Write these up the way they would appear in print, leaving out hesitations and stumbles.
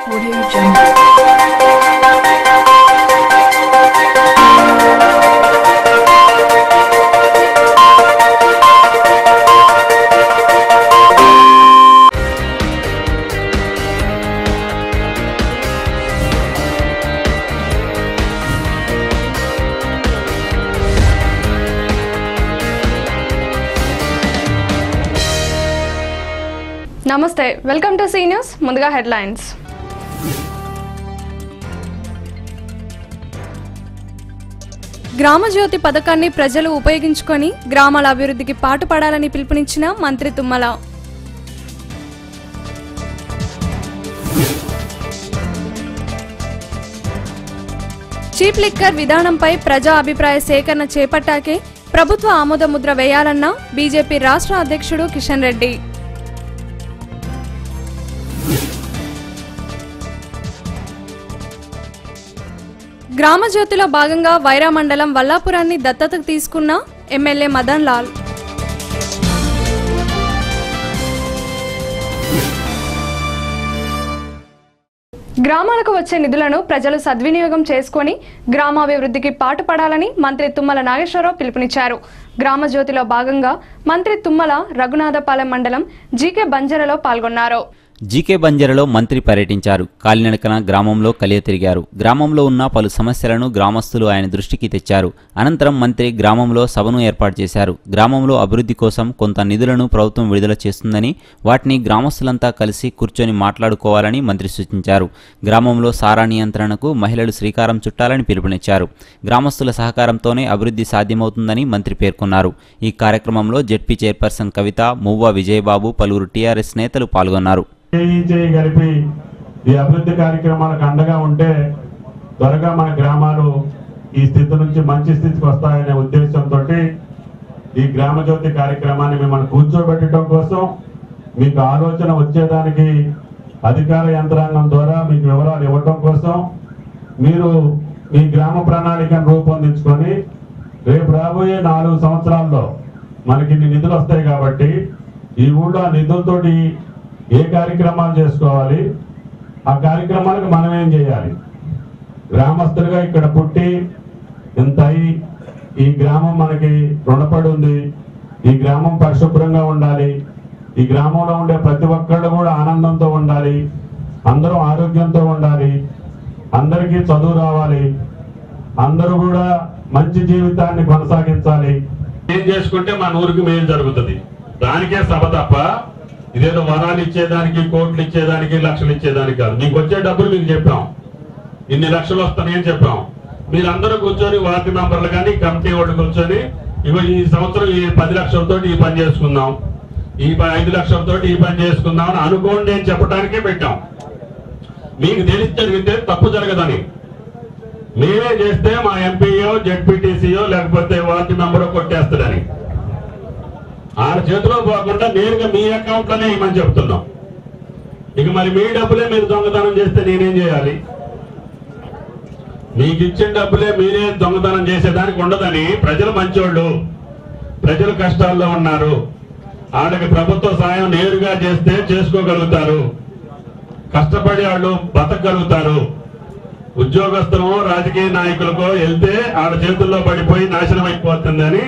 Audio Jungle. నమస్తే welcome to see news. ముందుగా headlines. Grama Jyothi పథకాన్ని ప్రజలు ఉపయోగించుకొని గ్రామాల అభివృద్ధికి పాటుపడాలని పిలుపునిచ్చిన మంత్రి తుమ్మల. చీప్ లిక్కర్ విధానంపై ప్రజా అభిప్రాయ సేకరణ చేపట్టాకే ప్రభుత్వ ఆమోద ముద్ర వేయాలన్న బీజేపీ రాష్ట్ర అధ్యక్షుడు కిషన్ రెడ్డి. గ్రామజ్యోతిలో భాగంగా వైరా మండలం వల్లాపురాన్ని దత్తతకు తీసుకున్న ఎమ్మెల్యే మదన్ లాల్. గ్రామాలకు వచ్చే నిధులను ప్రజలు సద్వినియోగం చేసుకుని గ్రామాభివృద్ధికి పాటుపడాలని మంత్రి తుమ్మల నాగేశ్వరరావు పిలుపునిచ్చారు. గ్రామజ్యోతిలో భాగంగా మంత్రి తుమ్మల రఘునాథపాలెం మండలం జీకే బంజరలో పాల్గొన్నారు. జీకే బంజరలో మంత్రి పర్యటించారు. కాలినడకన గ్రామంలో కలియ తిరిగారు. గ్రామంలో ఉన్న పలు సమస్యలను గ్రామస్తులు ఆయన దృష్టికి తెచ్చారు. అనంతరం మంత్రి గ్రామంలో సభను ఏర్పాటు చేశారు. గ్రామంలో అభివృద్ధి కోసం కొంత నిధులను ప్రభుత్వం విడుదల చేస్తుందని, వాటిని గ్రామస్తులంతా కలిసి కూర్చొని మాట్లాడుకోవాలని మంత్రి సూచించారు. గ్రామంలో సారా నియంత్రణకు మహిళలు శ్రీకారం చుట్టాలని పిలుపునిచ్చారు. గ్రామస్తుల సహకారంతోనే అభివృద్ధి సాధ్యమవుతుందని మంత్రి పేర్కొన్నారు. ఈ కార్యక్రమంలో జెడ్పీ చైర్పర్సన్ కవిత, మువ్వ విజయబాబు, పలువురు టీఆర్ఎస్ నేతలు పాల్గొన్నారు. కలిపి ఈ అభివృద్ధి కార్యక్రమాలకు అండగా ఉంటే త్వరగా మన గ్రామాలు ఈ స్థితి నుంచి మంచి స్థితికి వస్తాయనే ఉద్దేశంతో ఈ గ్రామజ్యోతి కార్యక్రమాన్ని మిమ్మల్ని కూర్చోబెట్టడం కోసం, మీకు ఆలోచన వచ్చేదానికి అధికార యంత్రాంగం ద్వారా మీకు వివరాలు ఇవ్వటం కోసం, మీరు మీ గ్రామ ప్రణాళికను రూపొందించుకొని రేపు రాబోయే 4 సంవత్సరాల్లో మనకి ఇన్ని నిధులు వస్తాయి కాబట్టి ఈ ఊళ్ళో ఆ నిధులతోటి ఏ కార్యక్రమాలు చేసుకోవాలి, ఆ కార్యక్రమాలకు మనం ఏం చేయాలి. గ్రామస్తులుగా ఇక్కడ పుట్టి ఇంత ఈ గ్రామం మనకి రుణపడి ఉంది, ఈ గ్రామం పరిశుభ్రంగా ఉండాలి, ఈ గ్రామంలో ఉండే ప్రతి ఒక్కళ్ళు కూడా ఆనందంతో ఉండాలి, అందరూ ఆరోగ్యంతో ఉండాలి, అందరికీ చదువు రావాలి, అందరూ కూడా మంచి జీవితాన్ని కొనసాగించాలి. ఏం చేసుకుంటే మన ఊరికి మేలు జరుగుతుంది. దానికే సభ తప్ప ఇదేదో వరాలు ఇచ్చేదానికి, కోట్లు ఇచ్చేదానికి, లక్షలు ఇచ్చేదానికి కాదు. మీకు వచ్చే డబ్బులు మీకు చెప్పాం, ఇన్ని లక్షలు వస్తాయని చెప్పాం. మీరందరూ కూర్చొని వార్డు మెంబర్లు కానీ కమిటీ వాళ్ళు కూర్చొని ఇగో ఈ సంవత్సరం ఈ 10 లక్షలతో ఈ పని చేసుకుందాం, ఈ 5 లక్షలతో ఈ పని చేసుకుందాం అని అనుకోండి అని చెప్పడానికే పెట్టాం. మీకు తెలిసి జరిగితే తప్పు జరగదని, మేమే చేస్తే మా ఎంపీఓ, జెడ్పీటీసీఓ లేకపోతే వార్డు మెంబరో కొట్టేస్తాడని ఆడ చేతిలో పోకుండా నేరుగా మీ అకౌంట్ లోనే ఇవ్వమని చెప్తున్నాం. ఇక మరి మీ డబ్బులే మీరు దొంగతనం చేస్తే నేనేం చేయాలి? మీకు ఇచ్చిన డబ్బులే మీరే దొంగతనం చేసేదానికి ఉండదని, ప్రజలు మంచోళ్ళు, ప్రజలు కష్టాల్లో ఉన్నారు, వాళ్ళకి ప్రభుత్వ సాయం నేరుగా చేస్తే చేసుకోగలుగుతారు, కష్టపడి వాళ్ళు బతకగలుగుతారు. ఉద్యోగస్తులమో రాజకీయ నాయకులకో వెళ్తే వాళ్ళ చేతుల్లో పడిపోయి నాశనం అయిపోతుందని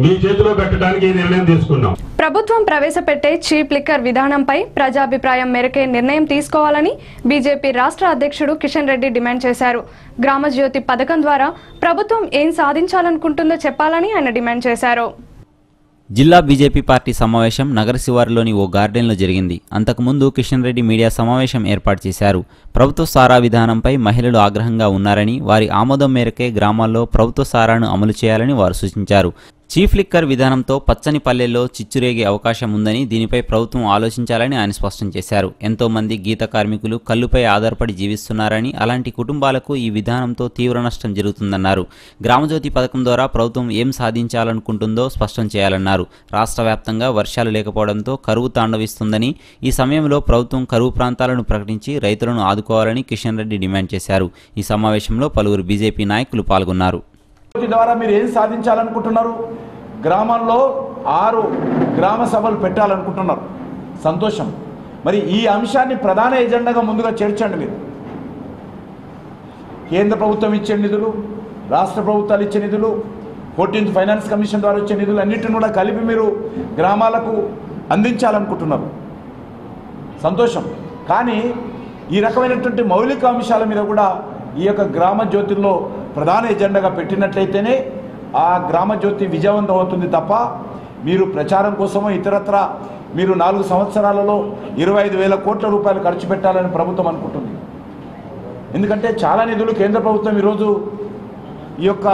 మీ చేతిలో పెట్టడానికి ఈ నిర్ణయం తీసుకున్నాం. ప్రభుత్వం ప్రవేశపెట్టే చీప్ లిక్కర్ విధానంపై ప్రజాభిప్రాయం మేరకే నిర్ణయం తీసుకోవాలని బీజేపీ రాష్ట్ర అధ్యక్షుడు కిషన్ రెడ్డి డిమాండ్ చేశారు. గ్రామజ్యోతి పథకం ద్వారా ప్రభుత్వం ఏం సాధించాలనుకుంటుందో చెప్పాలని ఆయన డిమాండ్ చేశారు. జిల్లా బీజేపీ పార్టీ సమావేశం నగర శివారులోని ఓ గార్డెన్లో జరిగింది. అంతకుముందు కిషన్ రెడ్డి మీడియా సమావేశం ఏర్పాటు చేశారు. ప్రభుత్వ సారా విధానంపై మహిళలు ఆగ్రహంగా ఉన్నారని, వారి ఆమోదం మేరకే గ్రామాల్లో ప్రభుత్వ సారాను అమలు చేయాలని వారు సూచించారు. చీఫ్ లిక్కర్ విధానంతో పచ్చని పల్లెల్లో చిచ్చురేగే అవకాశం ఉందని, దీనిపై ప్రభుత్వం ఆలోచించాలని ఆయన స్పష్టం చేశారు. ఎంతో మంది గీత కార్మికులు కల్లుపై ఆధారపడి జీవిస్తున్నారని, అలాంటి కుటుంబాలకు ఈ విధానంతో తీవ్ర నష్టం జరుగుతుందన్నారు. గ్రామజ్యోతి పథకం ద్వారా ప్రభుత్వం ఏం సాధించాలనుకుంటుందో స్పష్టం చేయాలన్నారు. రాష్ట్ర వ్యాప్తంగా వర్షాలు లేకపోవడంతో కరువు తాండవిస్తుందని, ఈ సమయంలో ప్రభుత్వం కరువు ప్రాంతాలను ప్రకటించి రైతులను ఆదుకోవాలని కిషన్ రెడ్డి డిమాండ్ చేశారు. ఈ సమావేశంలో పలువురు బీజేపీ నాయకులు పాల్గొన్నారు. ద్వారా మీరు ఏం సాధించాలనుకుంటున్నారు? గ్రామంలో 6 గ్రామ సభలు పెట్టాలనుకుంటున్నారు. సంతోషం. మరి ఈ అంశాన్ని ప్రధాన ఎజెండాగా ముందుగా చేర్చండి. మీరు కేంద్ర ప్రభుత్వం ఇచ్చే నిధులు, రాష్ట్ర ప్రభుత్వాలు ఇచ్చే నిధులు, 14th ఫైనాన్స్ కమిషన్ ద్వారా వచ్చే నిధులు అన్నిటిని కూడా కలిపి మీరు గ్రామాలకు అందించాలనుకుంటున్నారు. సంతోషం. కానీ ఈ రకమైనటువంటి మౌలిక అంశాల మీద కూడా ఈ యొక్క గ్రామ జ్యోతిలో ప్రధాన ఎజెండాగా పెట్టినట్లయితేనే ఆ గ్రామ జ్యోతి విజయవంతం అవుతుంది తప్ప మీరు ప్రచారం కోసమో ఇతరత్ర మీరు 4 సంవత్సరాలలో 25,000 కోట్ల రూపాయలు ఖర్చు పెట్టాలని ప్రభుత్వం అనుకుంటుంది. ఎందుకంటే చాలా నిధులు కేంద్ర ప్రభుత్వం ఈరోజు ఈ యొక్క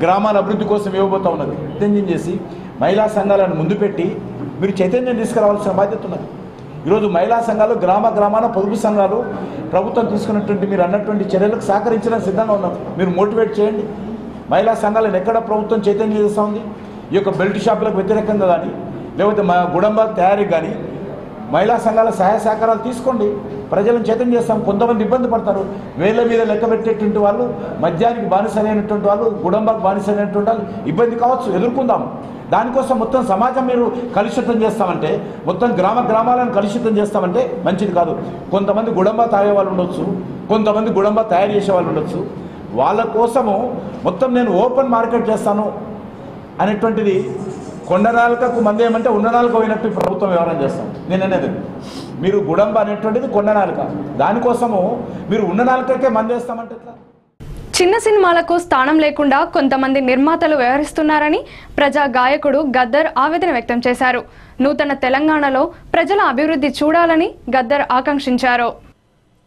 గ్రామాల అభివృద్ధి కోసం ఇవ్వబోతూ ఉన్నది. చైతన్యం చేసి మహిళా సంఘాలను ముందు పెట్టి మీరు చైతన్యం తీసుకురావాల్సిన బాధ్యత ఉన్నది. ఈరోజు మహిళా సంఘాలు గ్రామాన పొదుపు సంఘాలు ప్రభుత్వం తీసుకున్నటువంటి మీరు అన్నటువంటి చర్యలకు సహకరించడానికి సిద్ధంగా ఉన్నారు. మీరు మోటివేట్ చేయండి. మహిళా సంఘాలను ఎక్కడ ప్రభుత్వం చైతన్యం చేస్తూ ఉంది? ఈ యొక్క బెల్ట్ షాపులకు వ్యతిరేకంగా కానీ లేకపోతే మా గుడంబ తయారీకి కానీ మహిళా సంఘాల సహాయ సహకారాలు తీసుకోండి. ప్రజలను చైతన్యం చేస్తాం. కొంతమంది ఇబ్బంది పడతారు. వేళ్ళ మీద లెక్క పెట్టేటువంటి వాళ్ళు, మద్యానికి బానిసైనటువంటి వాళ్ళు, గుడంబాకు బానిసైనటువంటి వాళ్ళు ఇబ్బంది కావచ్చు, ఎదుర్కొందాం. దానికోసం మొత్తం సమాజం మీరు కలుషితం చేస్తామంటే, మొత్తం గ్రామాలను కలుషితం చేస్తామంటే మంచిది కాదు. కొంతమంది గుడంబ తాగే వాళ్ళు ఉండొచ్చు, కొంతమంది గుడంబ తయారు చేసే వాళ్ళు ఉండొచ్చు. వాళ్ళ కోసము మొత్తం నేను ఓపెన్ మార్కెట్ చేస్తాను అనేటువంటిది కొండనాలుకకు మందేమంటే ఉన్ననాలుక పోయినట్టు ప్రభుత్వం వ్యవహారం చేస్తాం. నేను అనేది మీరు గుడంబ అనేటువంటిది కొండనాలుక, దానికోసము మీరు ఉన్ననాలుకకే మందేస్తామంటే ఎట్లా? చిన్న సినిమాలకు స్థానం లేకుండా కొంతమంది నిర్మాతలు వ్యవహరిస్తున్నారని ప్రజా గాయకుడు గద్దర్ ఆవేదన వ్యక్తం చేశారు. నూతన తెలంగాణలో ప్రజల అభివృద్ధి చూడాలని గద్దర్ ఆకాంక్షించారు.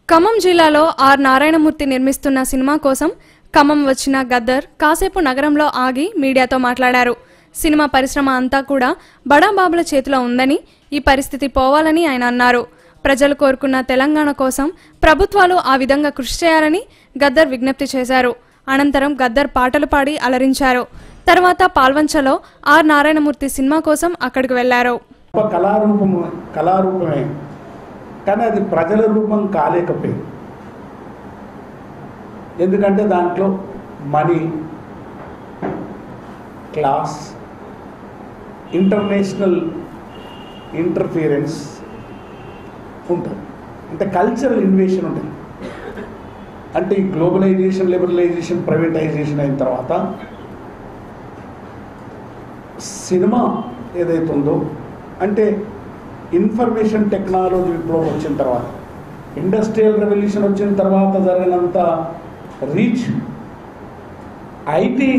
ఖమ్మం జిల్లాలో ఆర్ నారాయణమూర్తి నిర్మిస్తున్న సినిమా కోసం ఖమ్మం వచ్చిన గద్దర్ కాసేపు నగరంలో ఆగి మీడియాతో మాట్లాడారు. సినిమా పరిశ్రమ అంతా కూడా బడాబాబుల చేతిలో ఉందని, ఈ పరిస్థితి పోవాలని ఆయన అన్నారు. ప్రజలు కోరుకున్న తెలంగాణ కోసం ప్రభుత్వాలు ఆ విధంగా కృషి చేయాలని గద్దర్ విజ్ఞప్తి చేశారు. అనంతరం గద్దర్ పాటలు పాడి అలరించారు. తర్వాత పాల్వంచలో ఆర్ నారాయణమూర్తి సినిమా కోసం అక్కడికి వెళ్లారు. కళారూపమే కానీ అది ప్రజల రూపం కాలేకపోయింది. ఎందుకంటే దాంట్లో మనీ, క్లాస్, ఇంటర్నేషనల్ ఇంటర్ఫియరెన్స్ ఉంటుంది. అంటే కల్చరల్ ఇన్వేషన్ ఉంటుంది. అంటే ఈ గ్లోబలైజేషన్, లిబరలైజేషన్, ప్రైవేటైజేషన్ అయిన తర్వాత సినిమా ఏదైతే ఉందో, అంటే ఇన్ఫర్మేషన్ టెక్నాలజీ విప్లవం వచ్చిన తర్వాత, ఇండస్ట్రియల్ రెవల్యూషన్ వచ్చిన తర్వాత జరిగినంత రీచ్ ఐటీ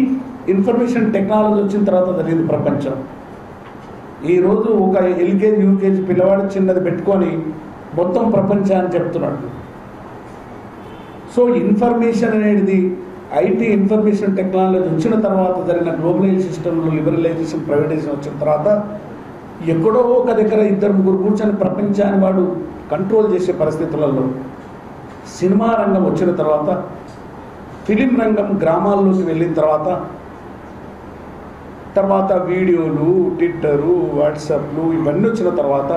ఇన్ఫర్మేషన్ టెక్నాలజీ వచ్చిన తర్వాత జరిగింది ప్రపంచం. ఈరోజు ఒక ఎల్కేజీ యూకేజీ పిల్లవాడు చిన్నది పెట్టుకొని మొత్తం ప్రపంచాన్ని చెప్తున్నాడు. సో ఇన్ఫర్మేషన్ అనేది ఐటీ ఇన్ఫర్మేషన్ టెక్నాలజీ వచ్చిన తర్వాత జరిగిన గ్లోబలైజేషన్ సిస్టంలో లిబరలైజేషన్, ప్రైవేటైజేషన్ వచ్చిన తర్వాత ఎక్కడో ఒక దగ్గర 2-3 కూర్చొని ప్రపంచాన్ని వాడు కంట్రోల్ చేసే పరిస్థితులలో సినిమా రంగం వచ్చిన తర్వాత, ఫిలిం రంగం గ్రామాల్లోకి వెళ్ళిన తర్వాత వీడియోలు, ట్విట్టరు, వాట్సాప్లు ఇవన్నీ వచ్చిన తర్వాత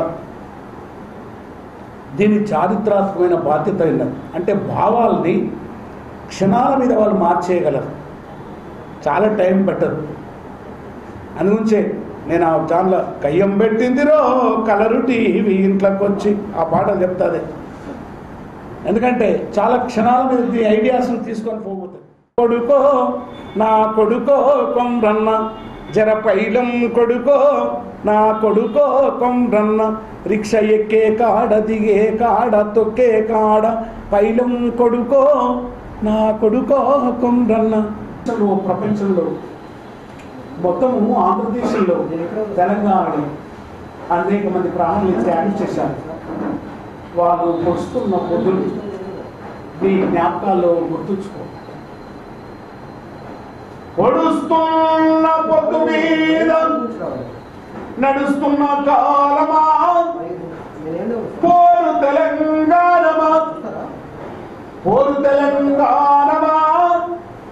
దీని చారిత్రాత్మకమైన బాధ్యత ఉన్నది. అంటే భావాల్ని క్షణాల మీద వాళ్ళు మార్చేయగలరు, చాలా టైం పట్టదు. అందుగురించే నేను ఆ ఛానల్ కయ్యం పెట్టిందిరో కలరు టీవీ ఇంట్లోకి వచ్చి ఆ పాట చెప్తాదే. ఎందుకంటే చాలా క్షణాల మీద ఈ ఐడియాస్ని తీసుకొని పోతుంది. కొడుకో నా కొడుకో కొమ్రన్న జర పైలం కొడుకో నా కొడుకో కొమ్రన్న రిక్ష ఎక్కే కాడ దిగే కాడ తొక్కే కాడ పైలం కొడుకో నా కొడుకో కొమ్రన్న. ప్రపంచంలో మొత్తము ఆంధ్రదేశంలో తెలంగాణలో అనేక మంది ప్రాణాలు త్యాగం చేశారు. వాళ్ళు వస్తున్న పొద్దులు మీ జ్ఞాపకాల్లో గుర్తుంచుకో. పొడుస్తున్న పొద్దు మీద నడుస్తున్న కాలమా, పోరు తెలంగాణమా, పోరు తెలంగాణమా,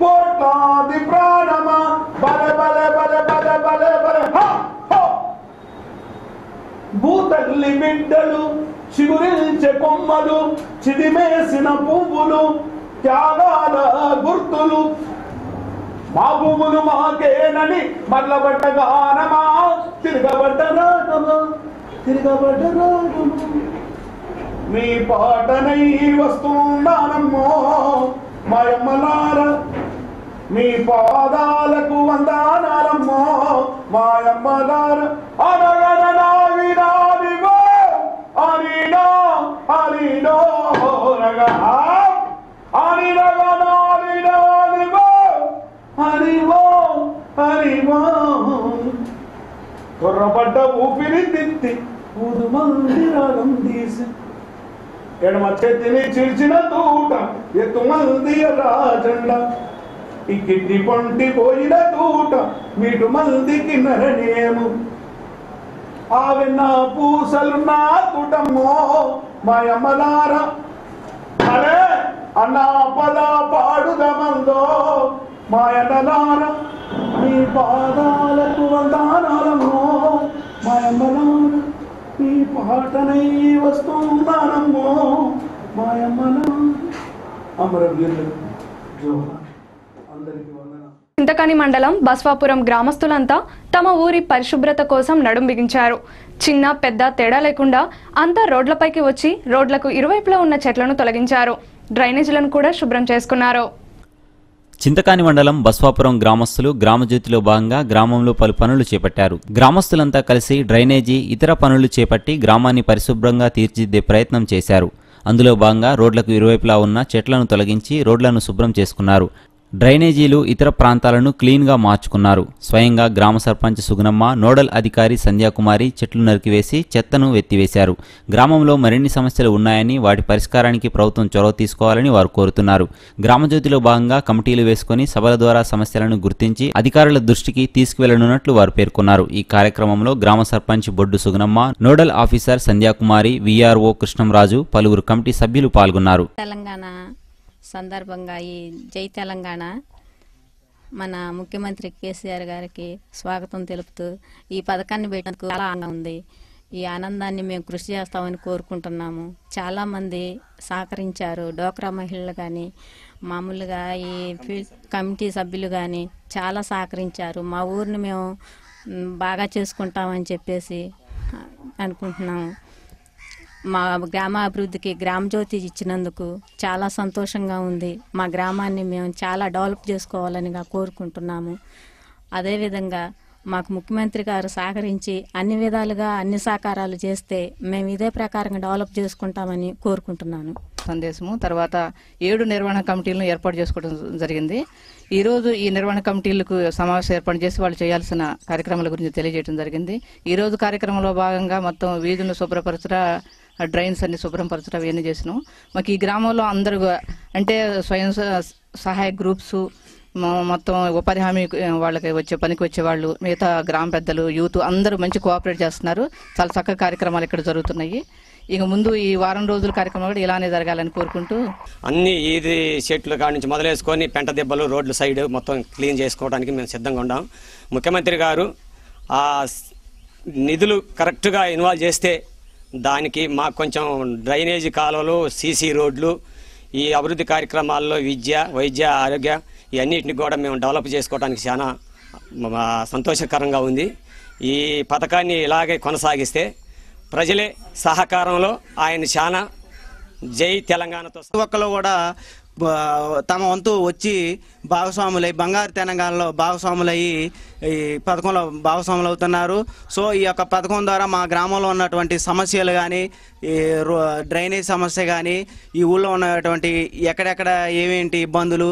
కోట్లాది ప్రాణమా, బలె బలె బలె బలె బలె బలె భూతల్లి బిడ్డలు చిగురించే కొమ్మలు, చిదిమేసిన పువ్వులు, త్యాగాల గుర్తులు, మా భూములు మాకేనని మర్లబడ్డ గానమా, తిరగబడ్డ రాగమా, తిరగబడ్డ రాగమా. మీ పాటనై వస్తున్నానమ్మో మాయమ్మలార మీ పాదాలకు వందనాలమ్మో మాయమ్మలార అనగననావినాదివో అనినో అనినో రగా అనినగనాలినాదివో హరివో హరివో కొర్రపడ్డ ఊపిరి తిత్తి ఊదు మంది రాగం తీసి ఎడమ చేతిని చిల్చిన తూట ఎత్తు మంది రాజండ ఈ గిడ్డి పంటి పోయిన తూట మీటు మందికి నరణేము ఆవెన్న పూసలు నా కుటమ్మో మాయమ్మలార అరే అన్నా పద పాడుదమందో మాయన్నలార మీ పాదాలకు వందనాలమ్మో మాయమ్మలార మీ పాటనై వస్తున్నానమ్మో మాయమ్మలార అమరవీరులకు జోహార్. అందరికీ వందనాలు. చింతకాని మండలం బస్వాపురం గ్రామస్తులంతా తమ ఊరి పరిశుభ్రత కోసం నడుం బిగించారు. చిన్న పెద్ద తేడా లేకుండా అంతా రోడ్లపైకి వచ్చి రోడ్లకు ఇరువైపులా ఉన్న చెట్లను తొలగించారు. డ్రైనేజీలను కూడా శుభ్రం చేసుకున్నారు. చింతకాని మండలం బస్వాపురం గ్రామస్తులు గ్రామజ్యోతిలో భాగంగా గ్రామంలో పలు పనులు చేపట్టారు. గ్రామస్తులంతా కలిసి డ్రైనేజీ ఇతర పనులు చేపట్టి గ్రామాన్ని పరిశుభ్రంగా తీర్చిదిద్దే ప్రయత్నం చేశారు. అందులో భాగంగా రోడ్లకు ఇరువైపులా ఉన్న చెట్లను తొలగించి రోడ్లను శుభ్రం చేసుకున్నారు. డ్రైనేజీలు ఇతర ప్రాంతాలను క్లీన్గా మార్చుకున్నారు. స్వయంగా గ్రామ సర్పంచ్ సుగుణమ్మ, నోడల్ అధికారి సంధ్యాకుమారి చెట్లు నరికివేసి చెత్తను ఎత్తివేశారు. గ్రామంలో మరిన్ని సమస్యలు ఉన్నాయని వాటి పరిష్కారానికి ప్రభుత్వం చొరవ తీసుకోవాలని వారు కోరుతున్నారు. గ్రామజ్యోతిలో భాగంగా కమిటీలు వేసుకుని సభల ద్వారా సమస్యలను గుర్తించి అధికారుల దృష్టికి తీసుకువెళ్లనున్నట్లు వారు పేర్కొన్నారు. ఈ కార్యక్రమంలో గ్రామ sarpanch Boddu Sugunamma, nodal officer Sandhyakumari, VRO Krishnamraju, పలువురు కమిటీ సభ్యులు పాల్గొన్నారు. సందర్భంగా ఈ జై తెలంగాణ మన ముఖ్యమంత్రి కేసీఆర్ గారికి స్వాగతం తెలుపుతూ ఈ పథకాన్ని పెట్టినందుకు చాలా ఆనందంగా ఉంది. ఈ ఆనందాన్ని మేము కృషి చేస్తామని కోరుకుంటున్నాము. చాలామంది సహకరించారు. డోక్రా మహిళలు కానీ మామూలుగా ఈ కమిటీ సభ్యులు కానీ చాలా సహకరించారు. మా ఊరిని మేము బాగా చేసుకుంటామని చెప్పేసి అనుకుంటున్నాము. మా గ్రామ అభివృద్ధికి గ్రామజ్యోతి ఇచ్చినందుకు చాలా సంతోషంగా ఉంది. మా గ్రామాన్ని మేము చాలా డెవలప్ చేసుకోవాలని కోరుకుంటున్నాము. అదేవిధంగా మాకు ముఖ్యమంత్రి గారు సహకరించి అన్ని విధాలుగా అన్ని సహకారాలు చేస్తే మేము ఇదే ప్రకారంగా డెవలప్ చేసుకుంటామని కోరుకుంటున్నాను. సందేశము తర్వాత 7 నిర్వహణ కమిటీలను ఏర్పాటు చేసుకోవడం జరిగింది. ఈరోజు ఈ నిర్వహణ కమిటీలకు సమావేశం ఏర్పాటు చేసి వాళ్ళు చేయాల్సిన కార్యక్రమాల గురించి తెలియజేయడం జరిగింది. ఈరోజు కార్యక్రమంలో భాగంగా మొత్తం వీధులను శుభ్రపరచడం, డ్రైన్స్ అన్ని శుభ్రపరచడం అవన్నీ చేసినాం. మాకు ఈ గ్రామంలో అందరూ అంటే స్వయం సహాయ గ్రూప్స్, మొత్తం ఉపాధి హామీ వాళ్ళకి పనికి వచ్చే వాళ్ళు, మిగతా గ్రామ పెద్దలు, యూత్ అందరూ మంచి కోఆపరేట్ చేస్తున్నారు. చాలా చక్కగా కార్యక్రమాలు ఇక్కడ జరుగుతున్నాయి. ఇక ముందు ఈ వారం రోజుల కార్యక్రమాలు కూడా ఇలానే జరగాలని కోరుకుంటూ అన్ని ఈది చెట్లు కాడి నుంచి మొదలేసుకొని పెంట దెబ్బలు రోడ్ల సైడ్ మొత్తం క్లీన్ చేసుకోవడానికి మేము సిద్ధంగా ఉన్నాం. ముఖ్యమంత్రి గారు ఆ నిధులు కరెక్ట్గా ఇన్వాల్వ్ చేస్తే దానికి మాకు కొంచెం డ్రైనేజీ కాలువలు, సీసీ రోడ్లు, ఈ అభివృద్ధి కార్యక్రమాల్లో విద్య, వైద్య, ఆరోగ్య ఇవన్నిటిని కూడా మేము డెవలప్ చేసుకోవడానికి చాలా సంతోషకరంగా ఉంది. ఈ పథకాన్ని ఇలాగే కొనసాగిస్తే ప్రజలే సహకారంలో ఆయన చాలా జై తెలంగాణతో ఒక్కలో కూడా తమ వంతు వచ్చి భాగస్వాములై బంగారు తెలంగాణలో భాగస్వాములయ్యి ఈ పథకంలో భాగస్వాములు అవుతున్నారు. సో ఈ యొక్క పథకం ద్వారా మా గ్రామంలో ఉన్నటువంటి సమస్యలు కానీ, ఈ డ్రైనేజ్ సమస్య కానీ, ఈ ఊళ్ళో ఉన్నటువంటి ఎక్కడెక్కడ ఏమేంటి ఇబ్బందులు,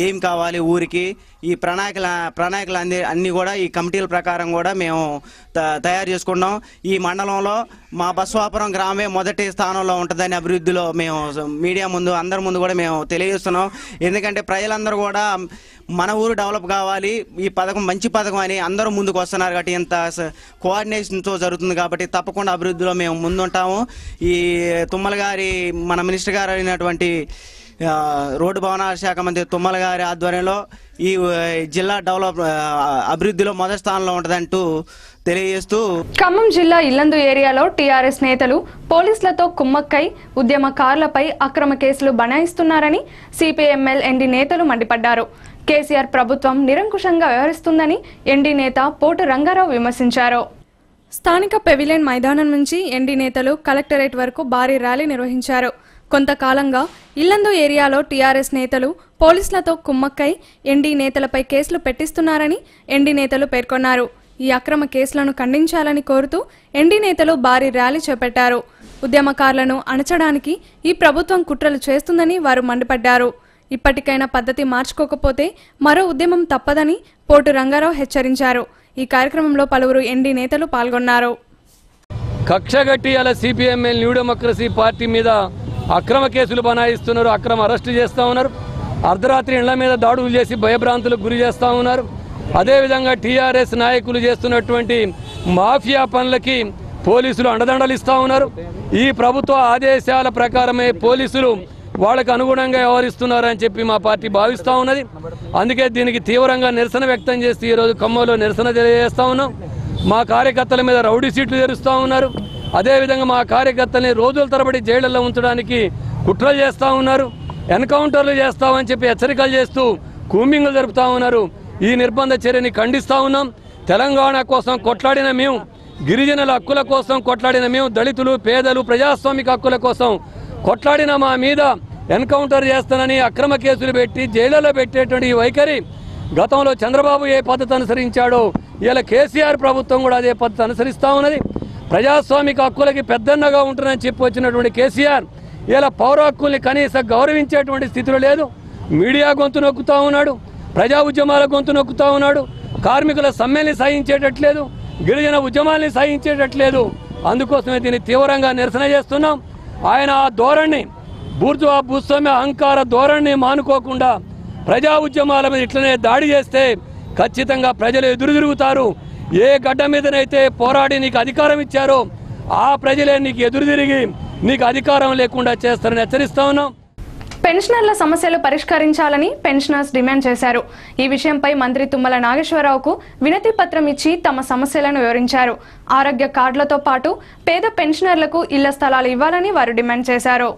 ఏం కావాలి ఊరికి, ఈ ప్రణాళికలు అన్నీ కూడా ఈ కమిటీల ప్రకారం కూడా మేము తయారు చేసుకున్నాం. ఈ మండలంలో మా బస్వాపురం గ్రామే మొదటి స్థానంలో ఉంటుందని అభివృద్ధిలో మేము మీడియా ముందు అందరి ముందు కూడా మేము తెలియజేస్తున్నాం. ఎందుకంటే ప్రజలందరూ కూడా మన ఊరు డెవలప్ కావాలి, ఈ పథకం మంచి పథకం అని అందరూ ముందుకు వస్తున్నారు కాబట్టి ఇంత కోఆర్డినేషన్తో జరుగుతుంది కాబట్టి తప్పకుండా అభివృద్ధిలో మేము ముందుంటాము. ఈ తుమ్మల గారి మన మినిస్టర్ గారు అయినటువంటి రోడ్డు భవనాల శాఖ మంత్రి తుమ్మల గారి ఆధ్వర్యంలో ఈ జిల్లా డెవలప్ అభివృద్ధిలో మొదటి స్థానంలో ఉంటుందంటూ తెలియజేస్తూ ఖమ్మం జిల్లా ఇల్లందు ఏరియాలో టీఆర్ఎస్ నేతలు పోలీసులతో కుమ్మక్కై ఉద్యమకారులపై అక్రమ కేసులు బనాయిస్తున్నారని సిపిఎంఎల్ ఎన్డీ నేతలు మండిపడ్డారు. కేసీఆర్ ప్రభుత్వం నిరంకుశంగా వ్యవహరిస్తుందని ఎన్డీ నేత పోటు రంగారావు విమర్శించారు. స్థానిక పెవిలియన్ మైదానం నుంచి ఎన్డీ నేతలు కలెక్టరేట్ వరకు భారీ ర్యాలీ నిర్వహించారు. కొంతకాలంగా ఇల్లందు ఏరియాలో టీఆర్ఎస్ నేతలు పోలీసులతో కుమ్మక్కై ఎన్డీ నేతలపై కేసులు పెట్టిస్తున్నారని ఎన్డీ నేతలు పేర్కొన్నారు. ఈ అక్రమ కేసులను ఖండించాలని కోరుతూ ఎన్డీ నేతలు భారీ ర్యాలీ చేపట్టారు. ఉద్యమకారులను అణచడానికి ఈ ప్రభుత్వం కుట్రలు చేస్తుందని వారు మండిపడ్డారు. ఇప్పటికైనా పద్ధతి మార్చుకోకపోతే మరో ఉద్యమం తప్పదని పోటు రంగారావు హెచ్చరించారు. ఈ కార్యక్రమంలో పలువురు ఎన్డీ నేతలు పాల్గొన్నారు. కక్షగట్టి అలా సిపిఎంఎల్ న్యూ డెమోక్రసీ పార్టీ మీద అక్రమ కేసులు బనాయిస్తున్నారు, అక్రమ అరెస్టు చేస్తూ ఉన్నారు, అర్ధరాత్రి ఇళ్ల మీద దాడులు చేసి భయభ్రాంతులకు గురి చేస్తూ ఉన్నారు. అదేవిధంగా టీఆర్ఎస్ నాయకులు చేస్తున్నటువంటి మాఫియా పనులకి పోలీసులు అండదండలు ఇస్తూ ఉన్నారు. ఈ ప్రభుత్వ ఆదేశాల ప్రకారమే పోలీసులు వాళ్ళకు అనుగుణంగా వ్యవహరిస్తున్నారని చెప్పి మా పార్టీ భావిస్తూ ఉన్నది. అందుకే దీనికి తీవ్రంగా నిరసన వ్యక్తం చేస్తూ ఈరోజు ఖమ్మంలో నిరసన తెలియజేస్తూ ఉన్నాం. మా కార్యకర్తల మీద రౌడీ సీట్లు తెరుస్తూ ఉన్నారు. అదేవిధంగా మా కార్యకర్తల్ని రోజుల తరబడి జైళ్లలో ఉంచడానికి కుట్రలు చేస్తూ ఉన్నారు, ఎన్కౌంటర్లు చేస్తామని చెప్పి హెచ్చరికలు చేస్తూ కూంబింగ్లు జరుపుతూ ఉన్నారు. ఈ నిర్బంధ చర్యని ఖండిస్తూ ఉన్నాం. తెలంగాణ కోసం కొట్లాడిన మేము, గిరిజనుల హక్కుల కోసం కొట్లాడిన మేము, దళితులు, పేదలు, ప్రజాస్వామిక హక్కుల కోసం కొట్లాడిన మా మీద ఎన్కౌంటర్ చేస్తానని అక్రమ కేసులు పెట్టి జైళ్లలో పెట్టేటువంటి ఈ వైఖరి గతంలో చంద్రబాబు ఏ పద్ధతి అనుసరించాడో ఇలా కేసీఆర్ ప్రభుత్వం కూడా అదే పద్ధతి అనుసరిస్తూ ఉన్నది. ప్రజాస్వామిక హక్కులకి పెద్దన్నగా ఉంటుందని చెప్పి వచ్చినటువంటి కేసీఆర్ ఇలా పౌర హక్కుల్ని కనీసం గౌరవించేటువంటి స్థితిలో లేదు. మీడియా గొంతు నొక్కుతూ ఉన్నాడు, ప్రజా ఉద్యమాల గొంతు నొక్కుతూ ఉన్నాడు, కార్మికుల సమ్మెల్ని సహించేటట్లేదు, గిరిజన ఉద్యమాల్ని సహించేటట్లేదు. అందుకోసమే దీన్ని తీవ్రంగా నిరసన చేస్తున్నాం. ఆయన ఆ ధోరణి, బూర్జువా భూస్వామ్య అహంకార ధోరణిని మానుకోకుండా ప్రజా ఉద్యమాల మీద ఇట్లనే దాడి చేస్తే ఖచ్చితంగా ప్రజలు ఎదురు తిరుగుతారు. ఏ గడ్డ మీదనైతే పోరాడి నీకు అధికారం ఇచ్చారో ఆ ప్రజలే నీకు ఎదురు తిరిగి నీకు అధికారం లేకుండా చేస్తారని హెచ్చరిస్తా ఉన్నాం. పెన్షనర్ల సమస్యలు పరిష్కరించాలని పెన్షనర్స్ డిమాండ్ చేశారు. ఈ విషయంపై మంత్రి తుమ్మల నాగేశ్వరరావుకు వినతి పత్రం ఇచ్చి తమ సమస్యలను వివరించారు. ఆరోగ్య కార్డులతో పాటు పేద పెన్షనర్లకు ఇళ్ల స్థలాలు ఇవ్వాలని వారు డిమాండ్ చేశారు.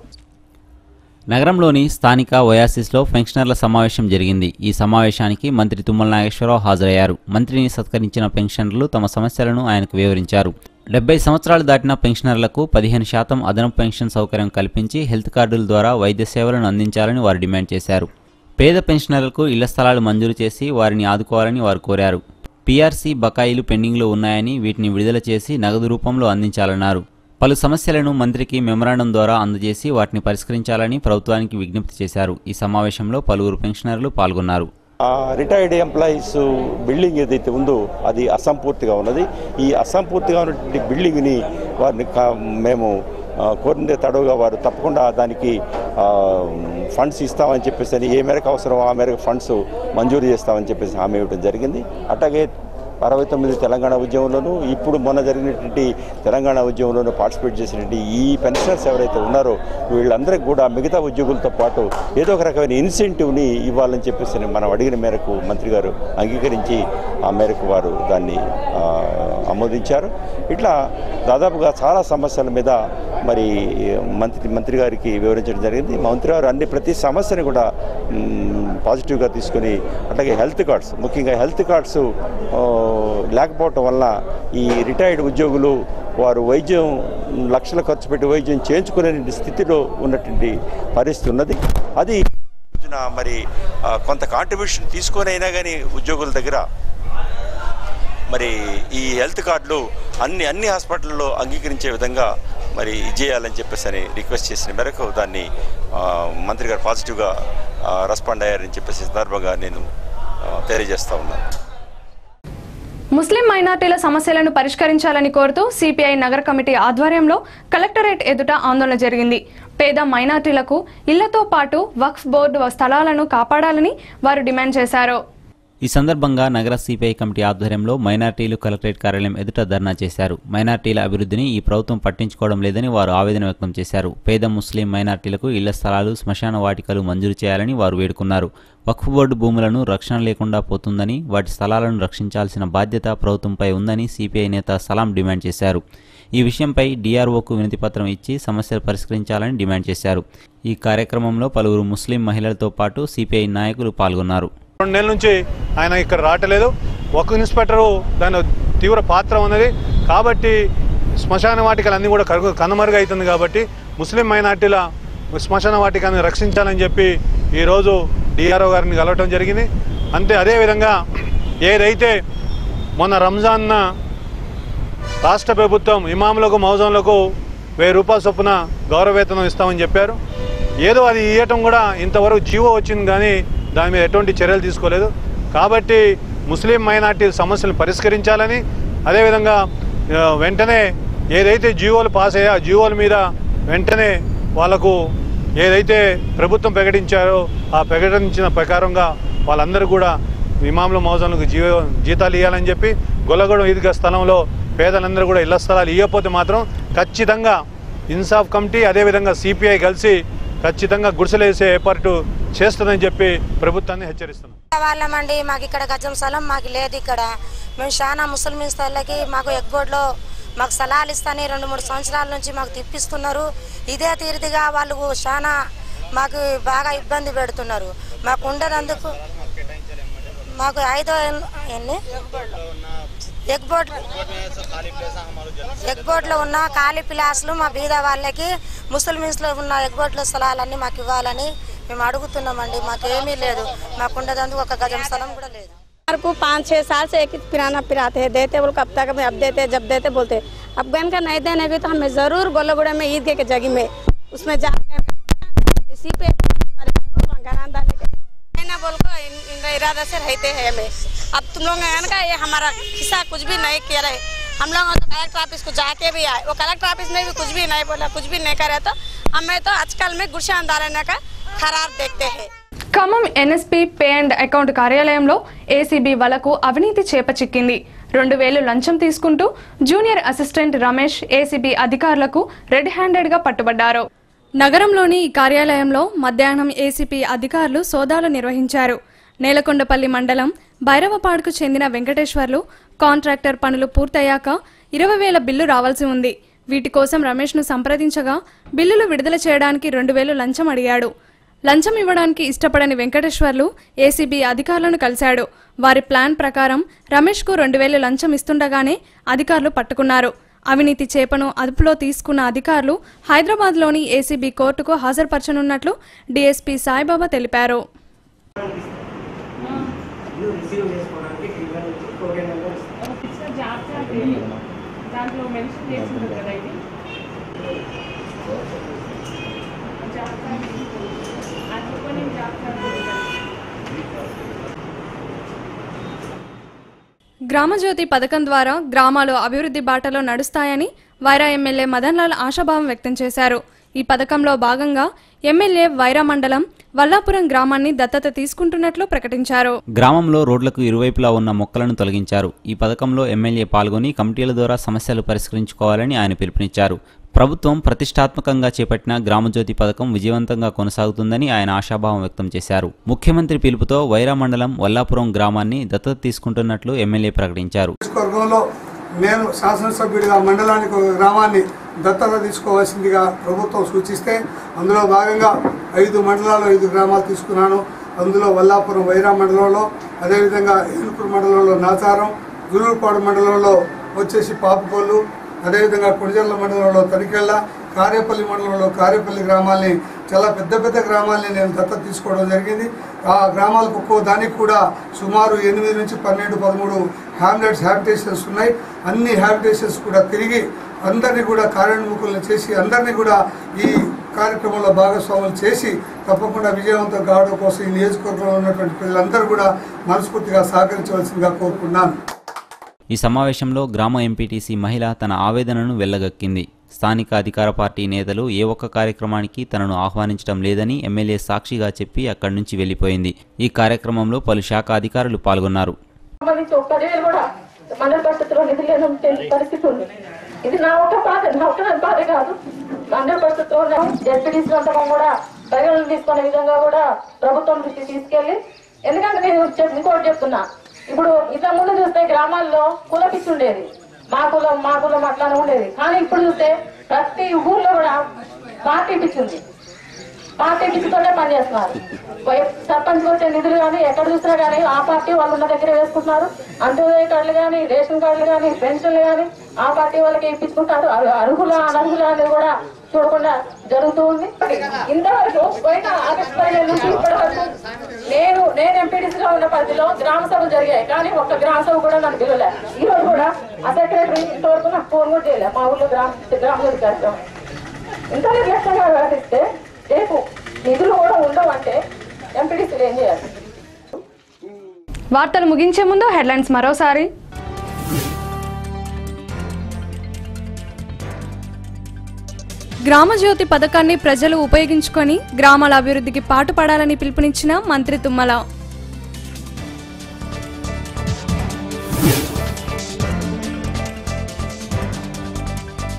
నగరంలోని స్థానిక ఓయాసిస్లో పెన్షనర్ల సమావేశం జరిగింది. ఈ సమావేశానికి మంత్రి తుమ్మల నాగేశ్వరరావు హాజరయ్యారు. మంత్రిని సత్కరించిన పెన్షనర్లు తమ సమస్యలను ఆయనకు వివరించారు. 70 సంవత్సరాలు దాటిన పెన్షనర్లకు 15% అదనపు పెన్షన్ సౌకర్యం కల్పించి హెల్త్ కార్డుల ద్వారా వైద్య సేవలను అందించాలని వారు డిమాండ్ చేశారు. పేద పెన్షనర్లకు ఇళ్ల స్థలాలు మంజూరు చేసి వారిని ఆదుకోవాలని వారు కోరారు. పీఆర్సీ బకాయిలు పెండింగ్లో ఉన్నాయని వీటిని విడుదల చేసి నగదు రూపంలో అందించాలన్నారు. పలు సమస్యలను మంత్రికి మెమరాండం ద్వారా అందజేసి వాటిని పరిష్కరించాలని ప్రభుత్వానికి విజ్ఞప్తి చేశారు. ఈ సమావేశంలో పలువురు పెన్షనర్లు పాల్గొన్నారు. రిటైర్డ్ ఎంప్లాయీస్ బిల్డింగ్ ఏదైతే ఉందో అది అసంపూర్తిగా ఉన్నది. ఈ అసంపూర్తిగా ఉన్నటువంటి బిల్డింగ్ని వారిని మేము కోరిన తడవుగా వారు తప్పకుండా దానికి ఫండ్స్ ఇస్తామని చెప్పేసి, ఏ మేరకు అవసరం ఆ మేరకు ఫండ్స్ మంజూరు చేస్తామని చెప్పేసి హామీ ఇవ్వడం జరిగింది. అట్లాగే 69 తెలంగాణ ఉద్యమంలోనూ ఇప్పుడు మొన్న జరిగినటువంటి తెలంగాణ ఉద్యమంలోనూ పార్టిసిపేట్ చేసినటువంటి ఈ పెన్షనర్స్ ఎవరైతే ఉన్నారో వీళ్ళందరికీ కూడా మిగతా ఉద్యోగులతో పాటు ఏదో ఒక రకమైన ఇన్సెంటివ్ని ఇవ్వాలని చెప్పేసి మనం అడిగిన మేరకు మంత్రి గారు అంగీకరించి ఆ మేరకు వారు దాన్ని ఆమోదించారు. ఇట్లా దాదాపుగా చాలా సమస్యల మీద మరి మంత్రి గారికి వివరించడం జరిగింది. మంత్రి గారు ప్రతి సమస్యని కూడా పాజిటివ్గా తీసుకొని, అట్లాగే హెల్త్ కార్డ్స్, ముఖ్యంగా హెల్త్ కార్డ్స్ లేకపోవటం వల్ల ఈ రిటైర్డ్ ఉద్యోగులు వారు వైద్యం లక్షల ఖర్చు పెట్టి వైద్యం చేయించుకునే స్థితిలో ఉన్నటువంటి పరిస్థితి ఉన్నది. అది మరి కొంత కాంట్రిబ్యూషన్ తీసుకొని అయినా కానీ ఉద్యోగుల దగ్గర మరి ఈ హెల్త్ కార్డులు అన్ని హాస్పిటల్లో అంగీకరించే విధంగా మరి చేయాలని చెప్పేసి రిక్వెస్ట్ చేసిన మేరకు దాన్ని మంత్రి గారు పాజిటివ్గా రెస్పాండ్ అయ్యారని చెప్పేసి సందర్భంగా నేను తెలియజేస్తా ఉన్నాను. ముస్లిం మైనార్టీల సమస్యలను పరిష్కరించాలని కోరుతూ సిపిఐ నగర కమిటీ ఆధ్వర్యంలో కలెక్టరేట్ ఎదుట ఆందోళన జరిగింది. పేద మైనార్టీలకు ఇళ్లతో పాటు వక్ఫ్ బోర్డు స్థలాలను కాపాడాలని వారు డిమాండ్ చేశారు. ఈ సందర్భంగా నగర సిపిఐ కమిటీ ఆధ్వర్యంలో మైనార్టీలు కలెక్టరేట్ కార్యాలయం ఎదుట ధర్నా చేశారు. మైనార్టీల అభివృద్ధిని ఈ ప్రభుత్వం పట్టించుకోవడం లేదని వారు ఆవేదన వ్యక్తం చేశారు. పేద ముస్లిం మైనార్టీలకు ఇళ్ల స్థలాలు, శ్మశాన వాటికలు మంజూరు చేయాలని వారు వేడుకున్నారు. వక్ఫ్ బోర్డు భూములను రక్షణ లేకుండా పోతుందని, వాటి స్థలాలను రక్షించాల్సిన బాధ్యత ప్రభుత్వంపై ఉందని సిపిఐ నేత సలాం డిమాండ్ చేశారు. ఈ విషయంపై డిఆర్ఓకు వినతిపత్రం ఇచ్చి సమస్యలు పరిష్కరించాలని డిమాండ్ చేశారు. ఈ కార్యక్రమంలో పలువురు ముస్లిం మహిళలతో పాటు సిపిఐ నాయకులు పాల్గొన్నారు. 2 నెలల నుంచి ఆయన ఇక్కడ రావట్లేదు. వక్ఫ్ ఇన్స్పెక్టరు దాని తీవ్ర పాత్ర ఉన్నది. కాబట్టి శ్మశాన వాటికలన్నీ కూడా కనుమరుగవుతుంది. కాబట్టి ముస్లిం మైనార్టీల శ్మశాన వాటికను రక్షించాలని చెప్పి ఈరోజు డిఆర్ఓ గారిని కలవటం జరిగింది. అదేవిధంగా ఏదైతే మొన్న రంజాన్న రాష్ట్ర ప్రభుత్వం ఇమాములకు మౌజంలకు 1000 రూపాయల చొప్పున గౌరవవేతనం ఇస్తామని చెప్పారు. ఏదో అది ఇవ్వటం కూడా ఇంతవరకు జీవో వచ్చింది, కానీ దాని మీద ఎటువంటి చర్యలు తీసుకోలేదు. కాబట్టి ముస్లిం మైనార్టీ సమస్యలను పరిష్కరించాలని, అదేవిధంగా వెంటనే ఏదైతే జీవోలు పాస్ అయ్యా జీవోల మీద వెంటనే వాళ్లకు ఏదైతే ప్రభుత్వం ప్రకటించారో ఆ ప్రకటించిన ప్రకారంగా వాళ్ళందరూ కూడా ఇమాముల మౌజంలకు జీతాలు ఇవ్వాలని చెప్పి గొల్లగూడెం ఈద్గా స్థలంలో పేదలందరూ కూడా ఇళ్ల స్థలాలు ఇవ్వకపోతే మాత్రం ఖచ్చితంగా ఇన్సాఫ్ కమిటీ అదేవిధంగా సిపిఐ కలిసి ఖచ్చితంగా గుడిసెలేసే ఏర్పాటు చేస్తుందని చెప్పి ప్రభుత్వాన్ని హెచ్చరిస్తున్నాం. వాళ్ళమండి మాకు ఇక్కడ గజం స్థలం మాకు లేదు. ఇక్కడ మేము చాలా ముస్లిం స్థలాలకి మాకు ఎగ్బోర్డ్లో మాకు స్థలాలు ఇస్తాని 2-3 సంవత్సరాల నుంచి మాకు తిప్పిస్తున్నారు. ఇదే తీరుదిగా వాళ్ళు చాలా మాకు బాగా ఇబ్బంది పెడుతున్నారు. మాకు ఉండేందుకు మాకు 5 ఎగ్బోర్డ్లో ఉన్న ఖాళీ ప్లాస్లు మా బీద వాళ్ళకి ముస్లిమ్స్లో ఉన్న ఎగ్బోర్డ్ల స్థలాలన్నీ మాకు ఇవ్వాలని మేము అడుగుతున్నామండి. మాకేమీ లేదు, మాకు ఉండేందుకు ఒక గజం స్థలం కూడా లేదు. 5-6 साल से एक ही पिराना पिराते हैं, देते बोल कब तक अब देते जब देते बोलते. अब गन का नहीं देने भी तो हमें जरूर गोलगुड़ा में ईद के जगह में उसमें जाके इसी पे घराना ना बोल को इनका इरादा से रहते हैं हमें. अब तुम लोग का ये हमारा हिस्सा कुछ भी नहीं किया रहे. हम लोग तो कलेक्टर ऑफिस को जाके भी आए, वो कलेक्टर ऑफिस में भी कुछ भी नहीं बोला, कुछ भी नहीं करे. तो हमें तो आजकल में गुड़शानदारने का खराब देखते हैं. Khammam NSP pay and account కార్యాలయంలో ఏసీబీ వలకు అవినీతి చేపచిక్కింది. 2000 లంచం తీసుకుంటూ జూనియర్ అసిస్టెంట్ రమేష్ ఏసీబీ అధికారులకు రెడ్ హ్యాండెడ్గా పట్టుబడ్డారు. నగరంలోని ఈ కార్యాలయంలో మధ్యాహ్నం ఏసీపీ అధికారులు సోదాలు నిర్వహించారు. నేలకొండపల్లి మండలం భైరవపాడుకు చెందిన వెంకటేశ్వర్లు కాంట్రాక్టర్ పనులు పూర్తయ్యాక 20,000 బిల్లు రావాల్సి ఉంది. వీటి కోసం రమేష్ను సంప్రదించగా బిల్లులు విడుదల చేయడానికి 2,000 లంచం అడిగాడు. లంచం ఇవ్వడానికి ఇష్టపడని వెంకటేశ్వర్లు ఏసీబీ అధికారులను కలిశాడు. వారి ప్లాన్ ప్రకారం రమేష్కు 2,000 లంచం ఇస్తుండగానే అధికారులు పట్టుకున్నారు. అవినీతి చేపను అదుపులో తీసుకున్న అధికారులు హైదరాబాద్లోని ఏసీబీ కోర్టుకు హాజరుపరచనున్నట్లు డీఎస్పీ సాయిబాబా తెలిపారు. గ్రామజ్యోతి పథకం ద్వారా గ్రామాలు అభివృద్ధి బాటలో నడుస్తాయని వైరా ఎమ్మెల్యే మదన్ లాల్ ఆశాభావం వ్యక్తం చేశారు. ఈ పథకంలో భాగంగా ఎమ్మెల్యే వైరా మండలం వల్లాపురం గ్రామాన్ని దత్తత తీసుకుంటున్నట్లు ప్రకటించారు. గ్రామంలో రోడ్లకు ఇరువైపులా ఉన్న మొక్కలను తొలగించారు. ఈ పథకంలో ఎమ్మెల్యే పాల్గొని కమిటీల ద్వారా సమస్యలు పరిష్కరించుకోవాలని ఆయన పిలుపునిచ్చారు. ప్రభుత్వం ప్రతిష్టాత్మకంగా చేపట్టిన గ్రామజ్యోతి పథకం విజయవంతంగా కొనసాగుతుందని ఆయన ఆశాభావం వ్యక్తం చేశారు. ముఖ్యమంత్రి పిలుపుతో వైరా మండలం వల్లాపురం గ్రామాన్ని దత్తత తీసుకుంటున్నట్లు ఎమ్మెల్యే ప్రకటించారు. నేను శాసనసభ్యుడిగా మండలానికి ఒక గ్రామాన్ని దత్తత తీసుకోవాల్సిందిగా ప్రభుత్వం సూచిస్తే అందులో భాగంగా 5 మండలాల్లో 5 గ్రామాలు తీసుకున్నాను. అందులో వల్లాపురం వైరా మండలంలో, అదేవిధంగా ఏనుకూరు మండలంలో నాచారం, గురూరుపాడు మండలంలో వచ్చేసి పాపకొల్లు, అదేవిధంగా కొడిజర్ల మండలంలో తనికెళ్ళ, కారేపల్లి మండలంలో కారేపల్లి గ్రామాల్ని, చాలా పెద్ద పెద్ద గ్రామాల్ని నేను దత్తత తీసుకోవడం జరిగింది. ఆ గ్రామాలకు ఒక్కో దానికి కూడా సుమారు 8 నుంచి 12, 13 హ్యాబిటేషన్స్ ఉన్నాయి. అన్ని హ్యాబిటేషన్స్ కూడా తిరిగి అందరినీ కూడా కార్యోన్ముఖులను చేసి అందరినీ కూడా ఈ కార్యక్రమంలో భాగస్వాములు చేసి తప్పకుండా విజయవంతం కావడం కోసం ఈ నియోజకవర్గంలో ఉన్నటువంటి పిల్లలందరూ కూడా మనస్ఫూర్తిగా సహకరించవలసిందిగా కోరుకున్నాను. ఈ సమావేశంలో గ్రామ ఎంపీటీసీ మహిళ తన ఆవేదనను వెళ్లగక్కింది. స్థానిక అధికార పార్టీ నేతలు ఏ ఒక్క కార్యక్రమానికి తనను ఆహ్వానించడం లేదని ఎమ్మెల్యే సాక్షిగా చెప్పి అక్కడి నుంచి వెళ్లిపోయింది. ఈ కార్యక్రమంలో పలు శాఖ అధికారులు పాల్గొన్నారు. ఇది నా ఒక బాధ కాదు, 100% ఎంపీటీసీ కూడా పరిగణన తీసుకునే విధంగా కూడా ప్రభుత్వం దృష్టి తీసుకెళ్లి, ఎందుకంటే నేను ఇంకోటి చెప్తున్నా, ఇప్పుడు ఇంత ముందు చూస్తే గ్రామాల్లో కులపిచ్చి ఉండేది, మా కులం అట్లానే ఉండేది. కానీ ఇప్పుడు చూస్తే ప్రతి ఊర్లో కూడా పార్టీ పిచ్చింది, పార్టీ పిచ్చితోనే పనిచేస్తున్నారు. సర్పంచ్ వచ్చే నిధులు కానీ ఎక్కడ చూసినా కానీ ఆ పార్టీ వాళ్ళు ఉన్న దగ్గర వేసుకుంటున్నారు. అంత్యోదయ కార్డులు కానీ, రేషన్ కార్డులు కానీ, పెన్షన్లు కానీ ఆ పార్టీ వాళ్ళకి ఇప్పించుకుంటారు. అర్హుల అనర్హుల అనేది కూడా చూడకుండా జరుగుతూ ఉంది. ఇంతవరకు పోయిన ఆగస్టు 15 నుంచి ఇప్పటి వరకు నేను ఎంపీడీసీలో ఉన్న పరిధిలో గ్రామ సభలు జరిగాయి, కానీ ఒక్క గ్రామ సభ కూడా నన్ను పిలవలే. ఈ రోజు కూడా ఆ సెక్రటరీ ఇంతవరకు నాకు ఫోన్ కూడా చేయలేదు. మా ఊళ్ళో గ్రామ కార్యక్రమం ఇంత నిర్లక్ష్యంగా వ్యవహరిస్తే రేపు నిధులు కూడా ఉండవంటే ఎంపీడీసీలు ఏం చేయాలి? వార్తలు ముగించే ముందు హెడ్లైన్స్ మరోసారి. గ్రామజ్యోతి పథకాన్ని ప్రజలు ఉపయోగించుకొని గ్రామాల అభివృద్ధికి పాటుపడాలని పిలుపునిచ్చిన మంత్రి తుమ్మల.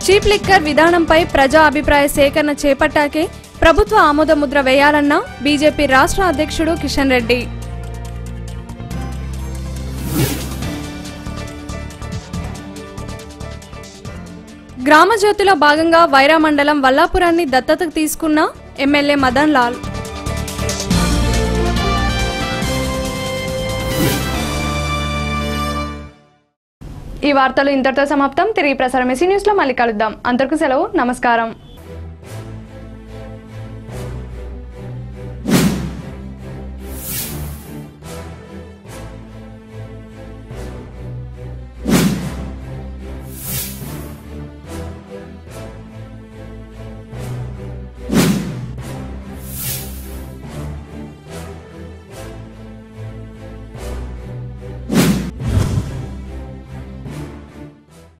చీప్ లిక్కర్ విధానంపై ప్రజా అభిప్రాయ సేకరణ చేపట్టాకే ప్రభుత్వ ఆమోద ముద్ర వేయాలన్న బీజేపీ రాష్ట్ర అధ్యక్షుడు కిషన్ రెడ్డి. గ్రామజ్యోతిలో భాగంగా వైరా మండలం వల్లాపురాన్ని దత్తతకు తీసుకున్న ఎమ్మెల్యే మదన్ లాల్. ఈ వార్తలు ఇంతటితో సమాప్తం. తిరిగి ప్రసారం ఎస్సీ న్యూస్లో మళ్ళీ కలుద్దాం. అంతవరకు సెలవు. నమస్కారం.